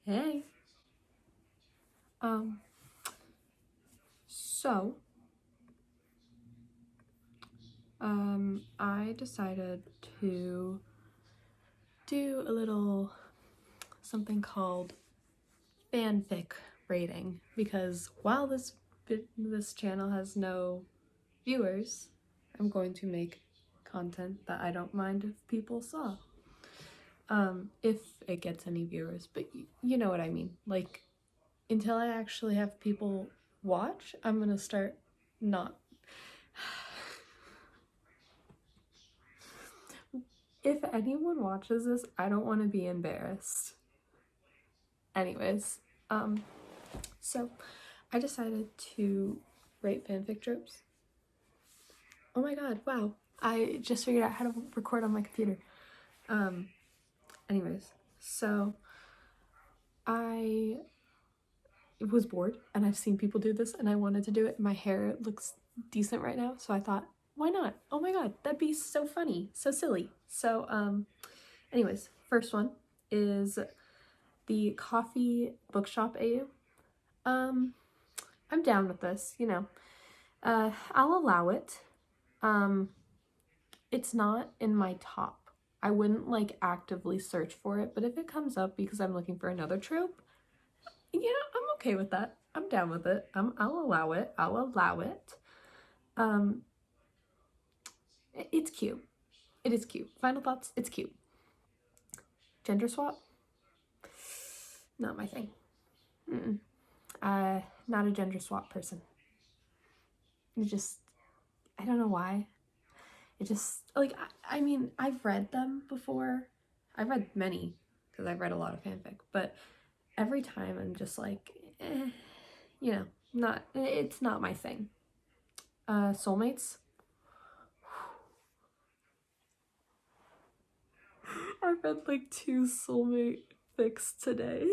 Hey. Um, so, I decided to do a little something called fanfic rating because while this channel has no viewers, I'm going to make content that I don't mind if people saw. If it gets any viewers, but you know what I mean. Like, until I actually have people watch, I'm gonna start not. If anyone watches this, I don't want to be embarrassed. Anyways, so I decided to rate fanfic tropes. Oh my god, wow. I just figured out how to record on my computer. Anyways, so I was bored and I've seen people do this and I wanted to do it. My hair looks decent right now, so I thought, why not? Oh my god, that'd be so funny, so silly. So, anyways, first one is the coffee bookshop AU. I'm down with this, you know. I'll allow it. It's not in my top. I wouldn't like actively search for it, but if it comes up because I'm looking for another trope, yeah, I'm okay with that. I'm down with it. I'll allow it. I'll allow it. It's cute. It is cute. Final thoughts, it's cute. Gender swap? Not my thing. Not a gender swap person. I don't know why. It just, like, I mean, I've read them before. I've read many, because I've read a lot of fanfic, but every time I'm just like, you know, it's not my thing. Soulmates? I read like 2 soulmate fics today.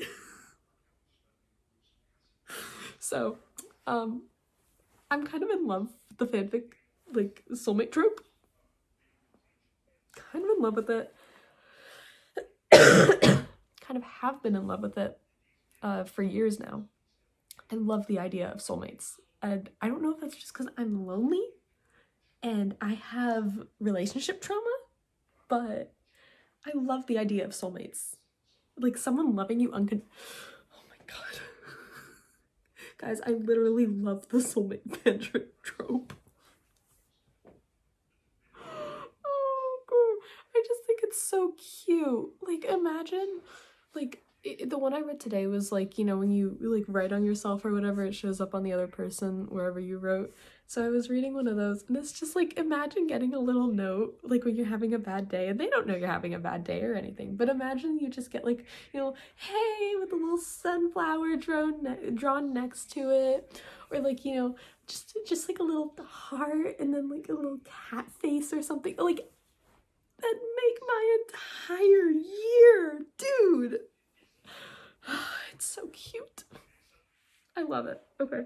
So, I'm kind of in love with the fanfic, like, soulmate trope. Kind of in love with it. Kind of have been in love with it for years now. I love the idea of soulmates. And I don't know if that's just because I'm lonely and I have relationship trauma, but I love the idea of soulmates. Like someone loving you Oh my god. Guys, I literally love the soulmate fanfic trope. Oh god. I just think it's so cute. Like imagine, like, the one I read today was like, you know, when you like write on yourself or whatever, it shows up on the other person wherever you wrote. So I was reading one of those and it's just like, imagine getting a little note like when you're having a bad day and they don't know you're having a bad day or anything, but imagine you just get like, you know, hey, with a little sunflower drawn next to it, or like, you know, just like a little heart and then like a little cat face or something. Like, that'd make my entire year, dude. It's so cute. I love it. Okay.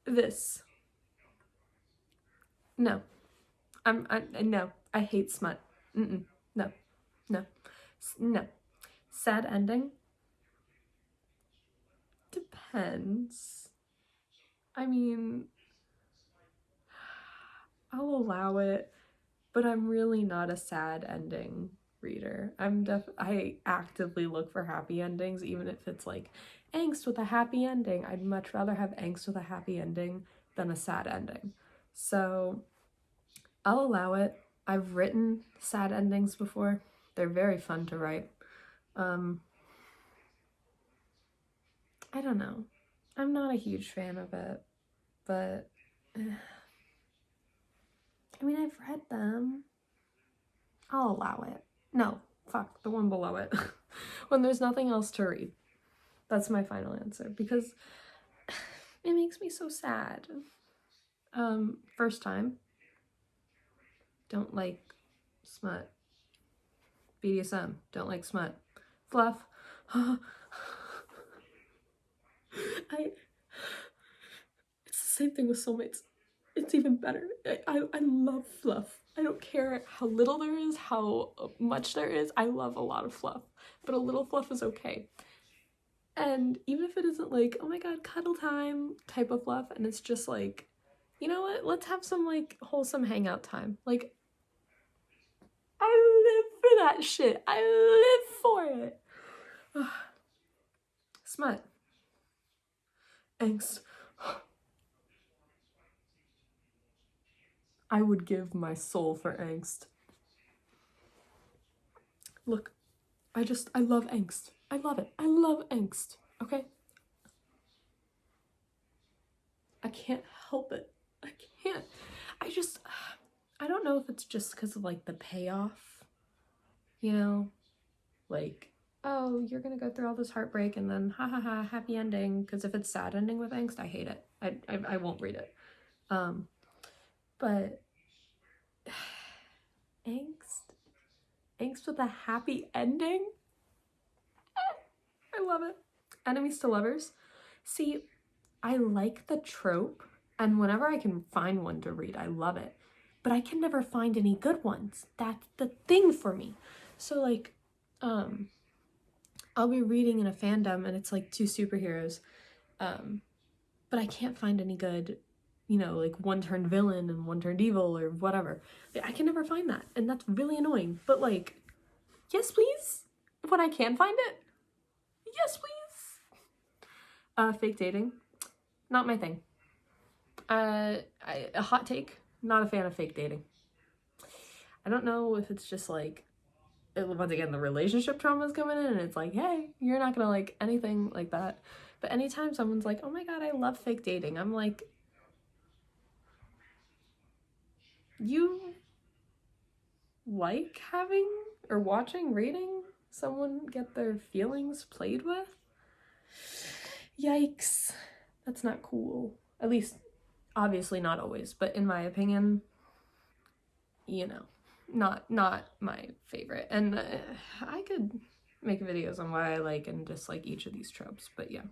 This. No. No. I hate smut. No. No. Sad ending? Depends. I mean, I'll allow it, but I'm really not a sad ending reader. I actively look for happy endings, even if it's like angst with a happy ending. I'd much rather have angst with a happy ending than a sad ending. So I'll allow it. I've written sad endings before. They're very fun to write. I don't know. I'm not a huge fan of it, but I mean, I've read them. I'll allow it. No, fuck, the one below it. When there's nothing else to read. That's my final answer, because it makes me so sad. First time. Don't like smut. BDSM. Don't like smut. Fluff. It's the same thing with soulmates. It's even better. I love fluff. I don't care how little there is, how much there is. I love a lot of fluff, but a little fluff is okay. And even if it isn't like, oh my god, cuddle time type of fluff, and it's just like, you know what, let's have some like wholesome hangout time. Like, I live for that shit. I live for it. Smut. Angst. I would give my soul for angst. Look, I love angst. I love it. I love angst. Okay? I can't help it. I can't. I don't know if it's just because of like the payoff, you know? Like, oh, you're gonna go through all this heartbreak and then ha ha ha, happy ending. Because if it's sad ending with angst, I hate it. I won't read it. But angst with a happy ending? I love it. Enemies to lovers. See, I like the trope, and whenever I can find one to read, I love it. But I can never find any good ones. That's the thing for me. So like, I'll be reading in a fandom and it's like two superheroes, but I can't find any good, you know, like one turned villain and one turned evil or whatever. I can never find that, and that's really annoying. But like, yes please, when I can find it, yes please. Fake dating, not my thing. A hot take, not a fan of fake dating. I don't know if it's just like, once again, the relationship trauma is coming in and it's like, hey, you're not gonna like anything like that. But anytime someone's like, oh my god, I love fake dating, I'm like, you like having or watching, reading someone get their feelings played with? Yikes. That's not cool. At least, obviously not always, but in my opinion, you know, not my favorite. And I could make videos on why I like and dislike each of these tropes, but yeah.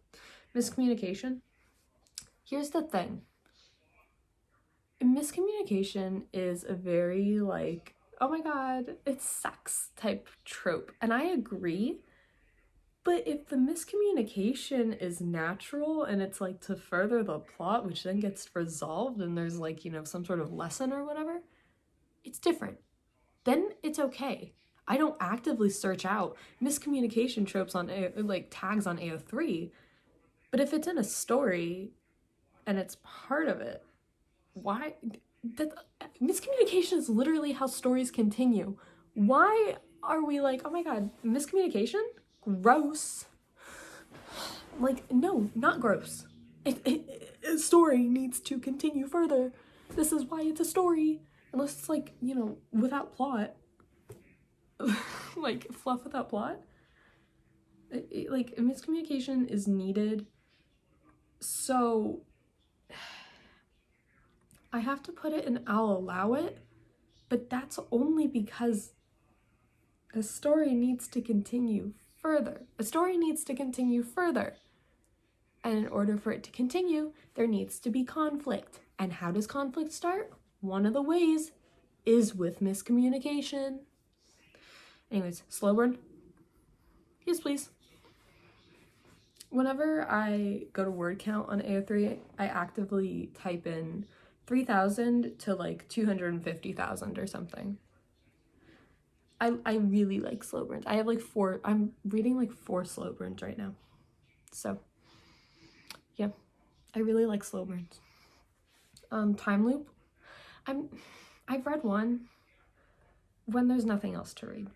Miscommunication. Here's the thing. Miscommunication is a very like, oh my god, it sucks type trope. And I agree. But if the miscommunication is natural and it's like to further the plot, which then gets resolved and there's like, you know, some sort of lesson or whatever, it's different. Then it's okay. I don't actively search out miscommunication tropes on like tags on AO3, but if it's in a story and it's part of it, why? Miscommunication is literally how stories continue. Why are we like, oh my god, miscommunication? Gross. Like, no, not gross. A story needs to continue further. This is why it's a story. Unless it's like, you know, without plot. Like, fluff without plot. Like, miscommunication is needed. So, I have to put it and I'll allow it. But that's only because a story needs to continue further. A story needs to continue further. And in order for it to continue, there needs to be conflict. And how does conflict start? One of the ways is with miscommunication. Anyways, slow burn. Yes, please. Whenever I go to word count on AO3, I actively type in 3,000 to like 250,000 or something. I really like slow burns. I have like I'm reading like 4 slow burns right now. So, yeah, I really like slow burns. Time loop. I've read one when there's nothing else to read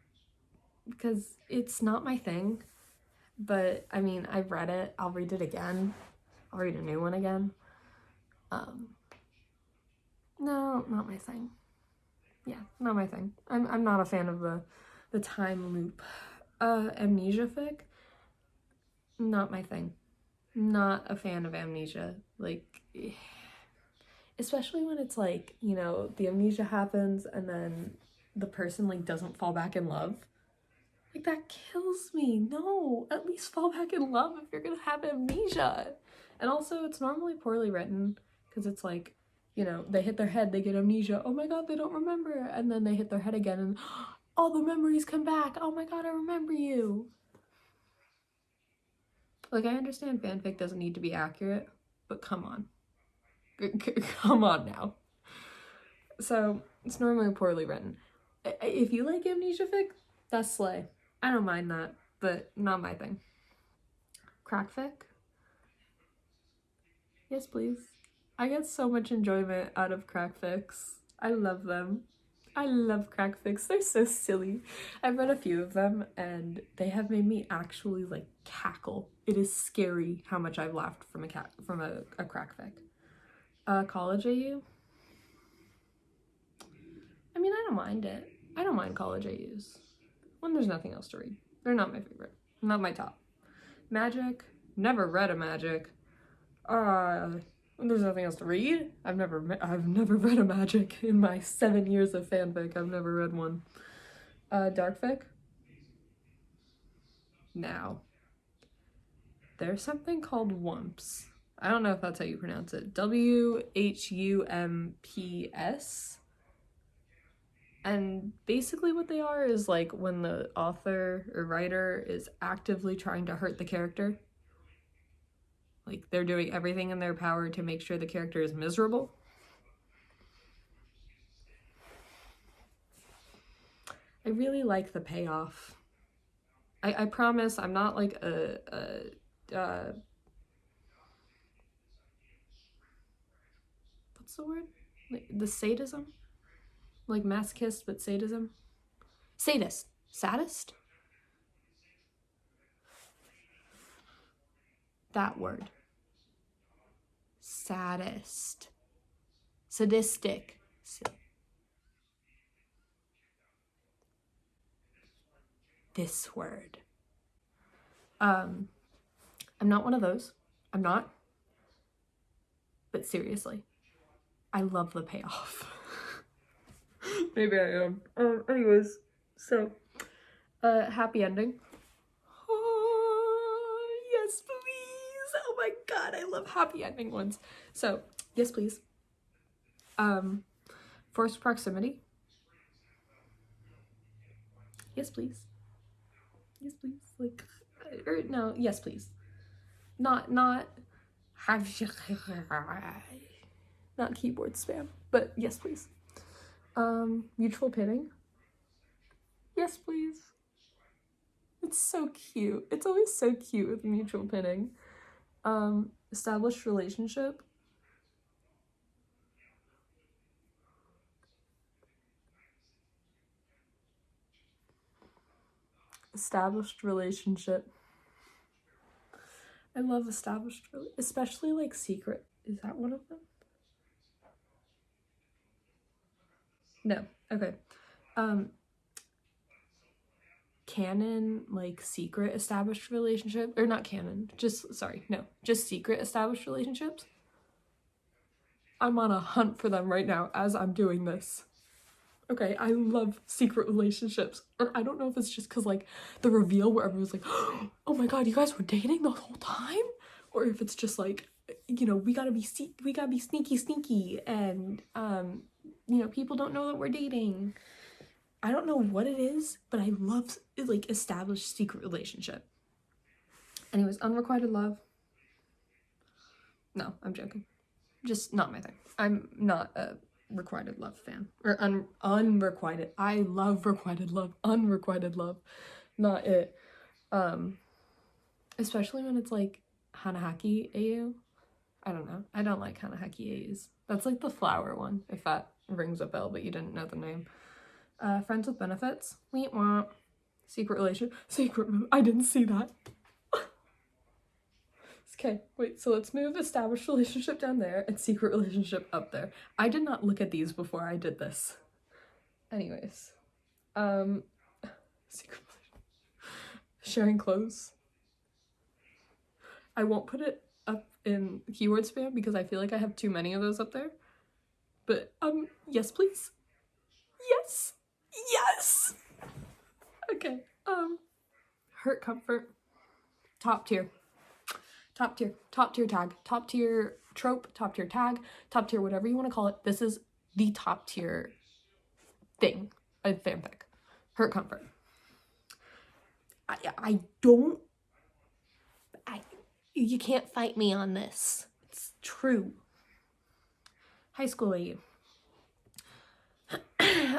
because it's not my thing. But I mean, I've read it. I'll read it again. I'll read a new one again. No, not my thing. Yeah, not my thing. I'm not a fan of the time loop. Amnesia fic. Not my thing. Not a fan of amnesia. Like, especially when it's like, you know, the amnesia happens and then the person like doesn't fall back in love. Like, that kills me. No, at least fall back in love if you're gonna have amnesia. And also, it's normally poorly written because it's like, you know, they hit their head, they get amnesia, oh my god, they don't remember, and then they hit their head again and all the memories come back, oh my god, I remember you. Like, I understand fanfic doesn't need to be accurate, but come on. Come on now. So, it's normally poorly written. If you like amnesia fic, that's slay. I don't mind that, but not my thing. Crack fic? Yes, please. I get so much enjoyment out of crack fics. I love them. I love crack fics. They're so silly. I've read a few of them and they have made me actually like cackle. It is scary how much I've laughed from a crack fic. College AU? I mean, I don't mind it. I don't mind college AUs. When there's nothing else to read. They're not my favorite. Not my top. Magic? Never read a magic. When there's nothing else to read? I've never read a magic in my 7 years of fanfic. I've never read one. Dark fic? Now, there's something called wumps. I don't know if that's how you pronounce it. WHUMPS. And basically what they are is like when the author or writer is actively trying to hurt the character. Like, they're doing everything in their power to make sure the character is miserable. I really like the payoff. I promise I'm not like what's the word? Like, the sadism? Like masochist, but sadism? Sadist. Sadist? That word. Saddest. Sadistic. This word. I'm not one of those. I'm not. But seriously, I love the payoff. Maybe I am. Anyways, so, happy ending. Oh, yes, please. Oh my god, I love happy ending ones. So, yes, please. Forced proximity. Yes, please. Yes, please. Like, or no, yes, please. Not keyboard spam, but yes, please. Mutual pinning. Yes, please. It's so cute. It's always so cute with mutual pinning. Established relationship. Established relationship. I love established, especially like secret. Is that one of them? No. Okay. Canon, like secret established relationship, or not canon, just secret established relationships. I'm on a hunt for them right now as I'm doing this. Okay, I love secret relationships. And I don't know if it's just because like the reveal where everyone's like, oh my god, you guys were dating the whole time? Or if it's just like, you know, we gotta be sneaky and you know, people don't know that we're dating. I don't know what it is, but I love like established secret relationship. Anyways, unrequited love. No, I'm joking. Just not my thing. I'm not a requited love fan. Or unrequited. I love requited love. Unrequited love. Not it. Especially when it's like Hanahaki AU. I don't know. I don't like Hanahaki AUs. That's like the flower one, if that rings a bell, but you didn't know the name. Friends with benefits. We want secret relation. I didn't see that. Okay, wait, so let's move established relationship down there and secret relationship up there. I did not look at these before I did this. Anyways. Secret relationship. Sharing clothes. I won't put it up in keyword spam because I feel like I have too many of those up there. But, yes, please. Yes! Yes! Okay, hurt comfort. Top tier tag. Top tier trope, top tier tag, top tier whatever you want to call it. This is the top tier thing of fanfic. Hurt comfort. You can't fight me on this. It's true. High school AU.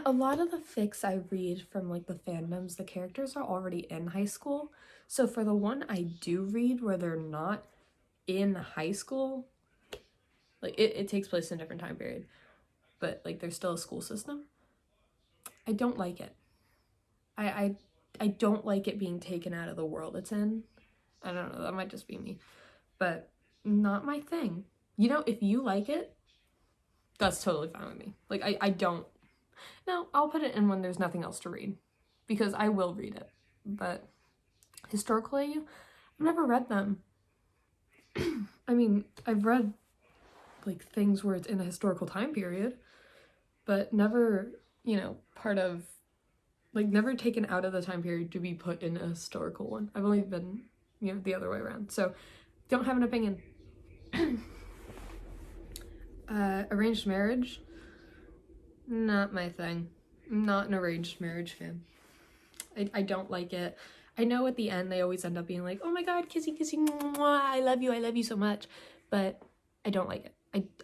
A lot of the fics I read from like the fandoms, the characters are already in high school. So for the one I do read where they're not in high school, like it takes place in a different time period, but like there's still a school system. I don't like it. I don't like it being taken out of the world it's in. I don't know, that might just be me, but not my thing. You know, if you like it, that's totally fine with me. Like I don't. No, I'll put it in when there's nothing else to read, because I will read it. But historically, I've never read them. I mean, I've read like things where it's in a historical time period, but never, you know, part of, like, never taken out of the time period to be put in a historical one. I've only been, you know, the other way around. So, don't have an opinion. Arranged marriage, not my thing. I'm not an arranged marriage fan. I don't like it. I know at the end they always end up being like, oh my god, kissy kissy, mwah, I love you so much, but I don't like it.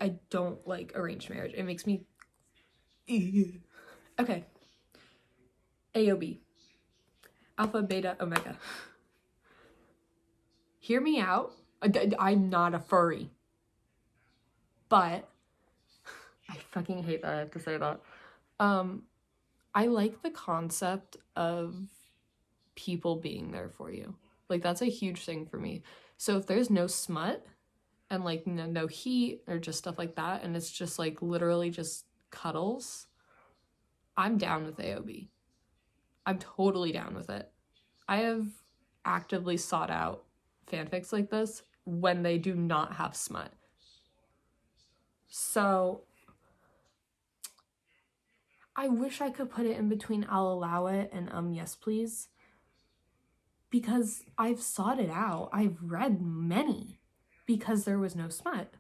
I don't like arranged marriage. It makes me okay. AOB, alpha, beta, omega. Hear me out. I'm not a furry, but I fucking hate that I have to say that. I like the concept of people being there for you. Like, that's a huge thing for me. So if there's no smut and like no heat or just stuff like that, and it's just like literally just cuddles, I'm down with AOB. I'm totally down with it. I have actively sought out fanfics like this when they do not have smut. So I wish I could put it in between I'll allow it and yes please, because I've sought it out. I've read many because there was no smut.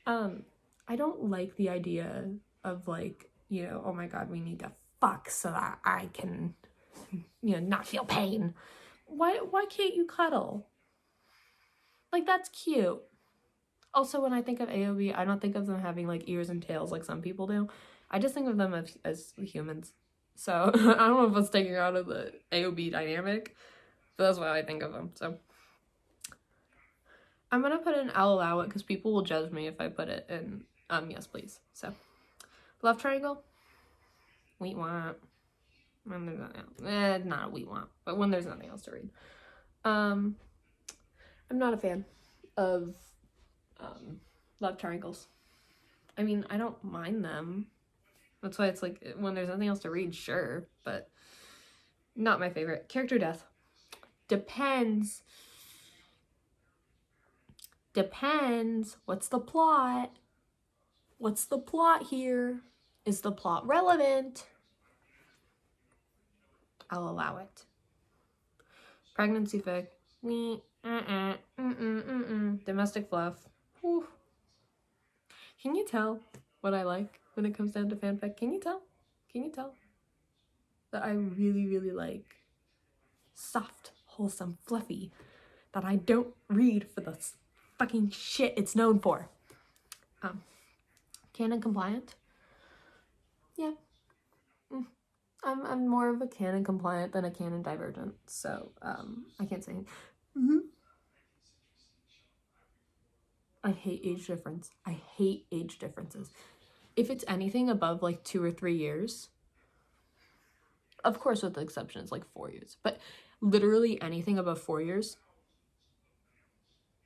I don't like the idea of like, you know, oh my god, we need to fuck so that I can, you know, not feel pain. Why can't you cuddle? Like, that's cute. Also, when I think of AOB, I don't think of them having like ears and tails like some people do. I just think of them as humans. So I don't know if it's taking out of the AOB dynamic, but that's why I think of them. So I'm gonna put in I'll allow it because people will judge me if I put it in yes please. So love triangle, we want. When there's nothing else. Not a we want, but when there's nothing else to read. I'm not a fan of love triangles. I mean, I don't mind them. That's why it's like, when there's nothing else to read, sure, but not my favorite. Character death. Depends. What's the plot? What's the plot here? Is the plot relevant? I'll allow it. Pregnancy fic. Domestic fluff. Whew. Can you tell what I like when it comes down to fanfic? Can you tell? Can you tell? That I really, really like soft, wholesome, fluffy. That I don't read for the fucking shit it's known for. Canon compliant? Yeah. I'm more of a canon compliant than a canon divergent, so I can't say. I hate age difference. I hate age differences. If it's anything above like 2 or 3 years, of course with the exceptions like 4 years, but literally anything above 4 years,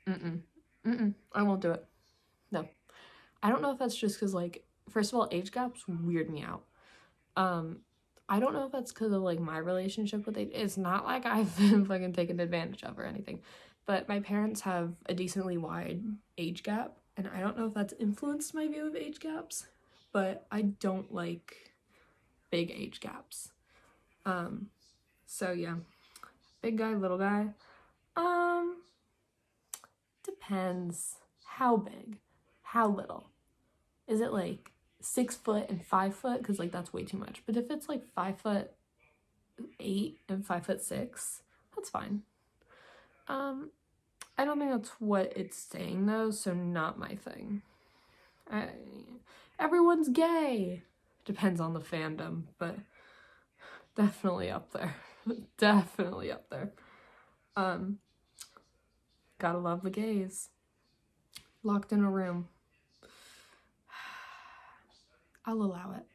I won't do it. No. I don't know if that's just because, like, first of all, age gaps weird me out. I don't know if that's because of like my relationship with it. It's not like I've been fucking taken advantage of or anything, but my parents have a decently wide age gap, and I don't know if that's influenced my view of age gaps, but I don't like big age gaps. So yeah, big guy, little guy, depends how big. how little? Is it like 6 foot and 5 foot? Because like that's way too much. But if it's like 5'8" and 5'6", that's fine. I don't think that's what it's saying though, so not my thing. Everyone's gay. Depends on the fandom, but definitely up there. Definitely up there. Gotta love the gays. Locked in a room. I'll allow it.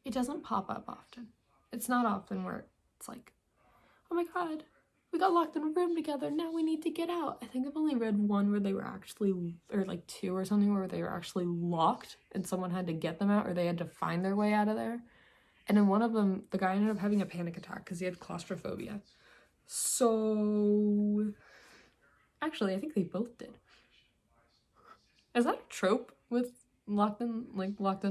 It doesn't pop up often. It's not often where it's like, oh my god, we got locked in a room together, now we need to get out. I think I've only read one where they were actually, or like two or something, where they were actually locked and someone had to get them out, or they had to find their way out of there. And in one of them, the guy ended up having a panic attack because he had claustrophobia. So, actually, I think they both did. Is that a trope with locked in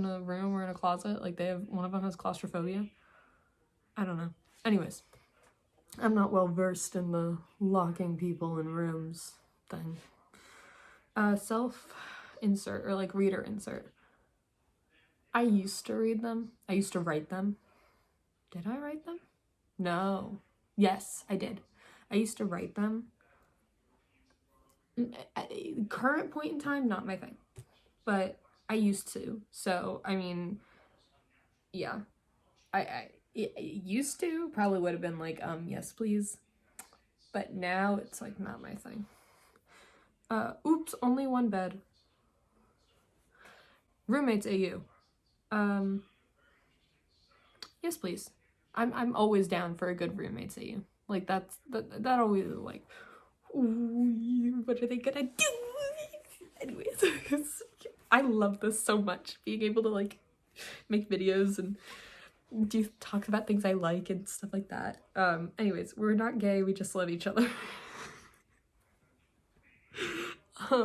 a room or in a closet? Like one of them has claustrophobia? I don't know. Anyways, I'm not well versed in the locking people in rooms thing. Self insert, or like reader insert. I used to read them. I used to write them. Did I write them? No. Yes, I did. I used to write them. At current point in time, not my thing. But I used to. So, I mean, yeah. I used to probably would have been like, yes, please. But now it's like not my thing. Oops, only one bed. Roommates AU. Yes, please. I'm always down for a good roommates AU. Like that always like, ooh, what are they gonna do? Anyways, I love this so much. Being able to like make videos and talk about things I like and stuff like that. Anyways, we're not gay, we just love each other. I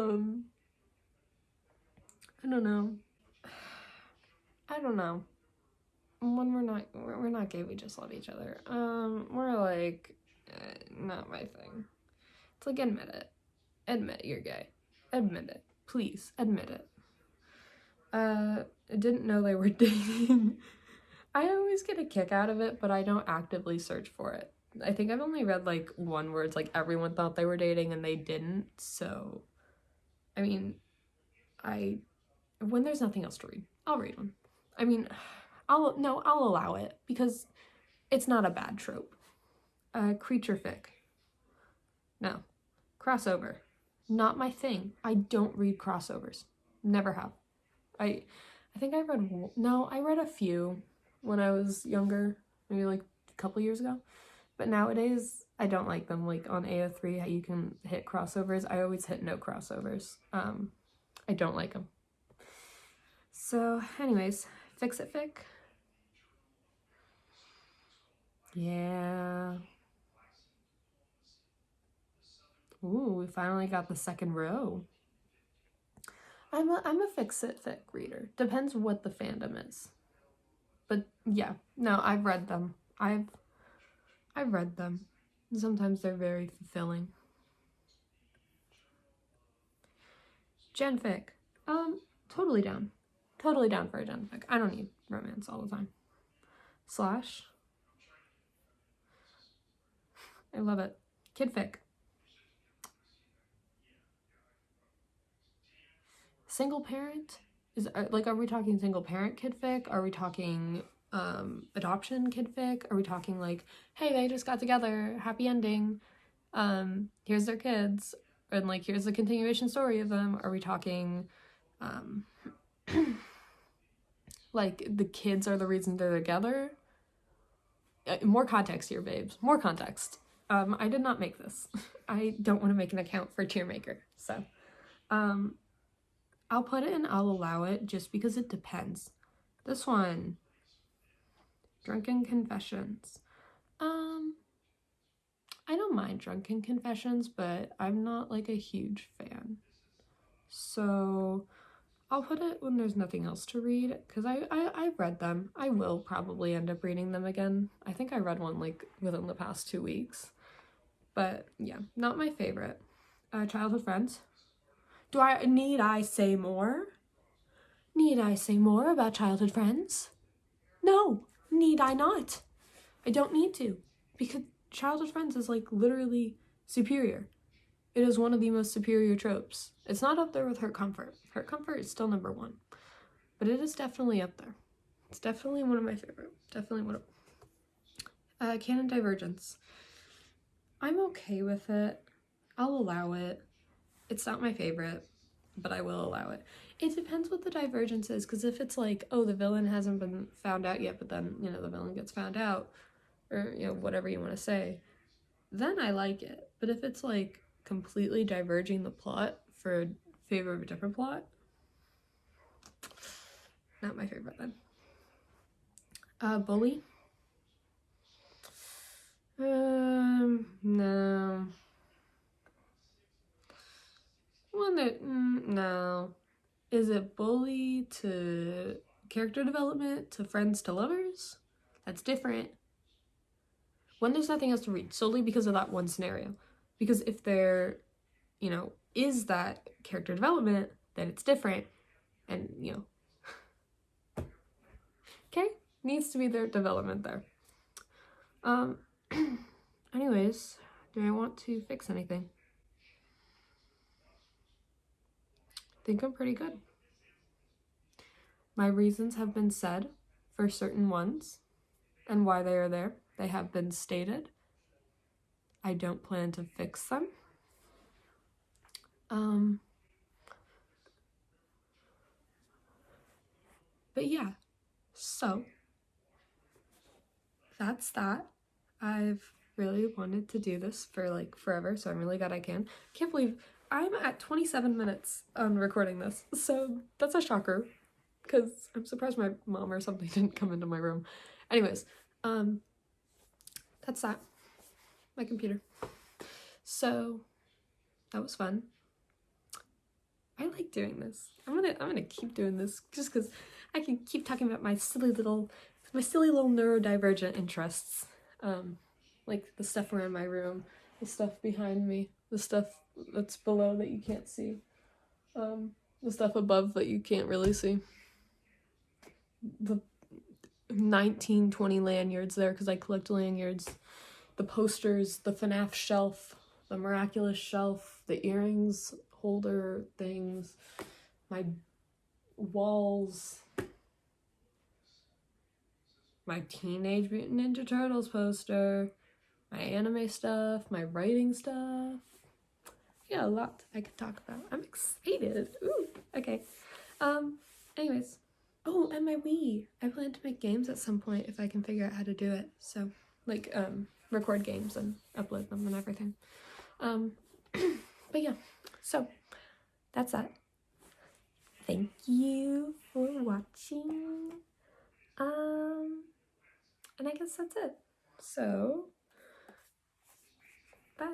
don't know. When we're not gay, we just love each other. We're like, not my thing. It's like, admit it. Admit you're gay. Admit it. Please, admit it. I didn't know they were dating. I always get a kick out of it, but I don't actively search for it. I think I've only read like one where it's like everyone thought they were dating and they didn't, so I mean, when there's nothing else to read, I'll read one. I mean, I'll allow it because it's not a bad trope. Creature fic. No. Crossover. Not my thing. I don't read crossovers. Never have. I think I read a few when I was younger, maybe like a couple years ago. But nowadays, I don't like them. Like on AO3, how you can hit crossovers. I always hit no crossovers. I don't like them. So, anyways, fix it fic. Yeah. Ooh, we finally got the second row. I'm a fix it fic reader. Depends what the fandom is. But yeah, no, I've read them. I've read them. Sometimes they're very fulfilling. Genfic. Totally down. Totally down for a genfic. I don't need romance all the time. Slash. I love it. Kidfic. Single parent? Are we talking single parent kidfic? Are we talking adoption kidfic? Are we talking like, hey, they just got together, happy ending, here's their kids, and like here's the continuation story of them? Are we talking like the kids are the reason they're together? More context here, babes. More context. I did not make this. I don't want to make an account for Cheermaker, so I'll put it and I'll allow it just because it depends. This one, Drunken Confessions. I don't mind Drunken Confessions, but I'm not like a huge fan. So I'll put it when there's nothing else to read, because I've read them. I will probably end up reading them again. I think I read one like within the past 2 weeks. But yeah, not my favorite. Childhood Friends. Need I say more? Need I say more about childhood friends? No, need I not? I don't need to, because childhood friends is like literally superior. It is one of the most superior tropes. It's not up there with Hurt Comfort. Hurt Comfort is still number one, but it is definitely up there. It's definitely one of my favorite. Definitely one of canon divergence. I'm okay with it. I'll allow it. It's not my favorite, but I will allow it. It depends what the divergence is, because if it's like, oh, the villain hasn't been found out yet, but then, you know, the villain gets found out, or, you know, whatever you want to say, then I like it. But if it's like completely diverging the plot for a favor of a different plot, not my favorite then. Bully? No. One that, no. Is it bully to character development, to friends to lovers? That's different. When there's nothing else to read, solely because of that one scenario. Because if there, you know, is that character development, then it's different. And, you know, okay, needs to be their development there. Anyways, do I want to fix anything? I think I'm pretty good. My reasons have been said for certain ones and why they are there. They have been stated. I don't plan to fix them. But yeah, so that's that. I've really wanted to do this for like forever, so I'm really glad I can. Can't believe I'm at 27 minutes on recording this, so that's a shocker, because I'm surprised my mom or something didn't come into my room. Anyways, that's that. My computer. So that was fun. I like doing this. I'm gonna keep doing this just because I can keep talking about my silly little neurodivergent interests. Like the stuff around my room, the stuff behind me, the stuff that's below that you can't see, the stuff above that you can't really see. The 1920 lanyards there because I collect lanyards. The posters, the FNAF shelf, the miraculous shelf, the earrings holder things, my walls, my Teenage Mutant Ninja Turtles poster, my anime stuff, my writing stuff. Yeah, a lot I could talk about. I'm excited. Ooh, okay. Anyways. Oh, and my Wii. I plan to make games at some point if I can figure out how to do it. So, like, record games and upload them and everything. But yeah, so that's that. Thank you for watching. And I guess that's it. So, bye.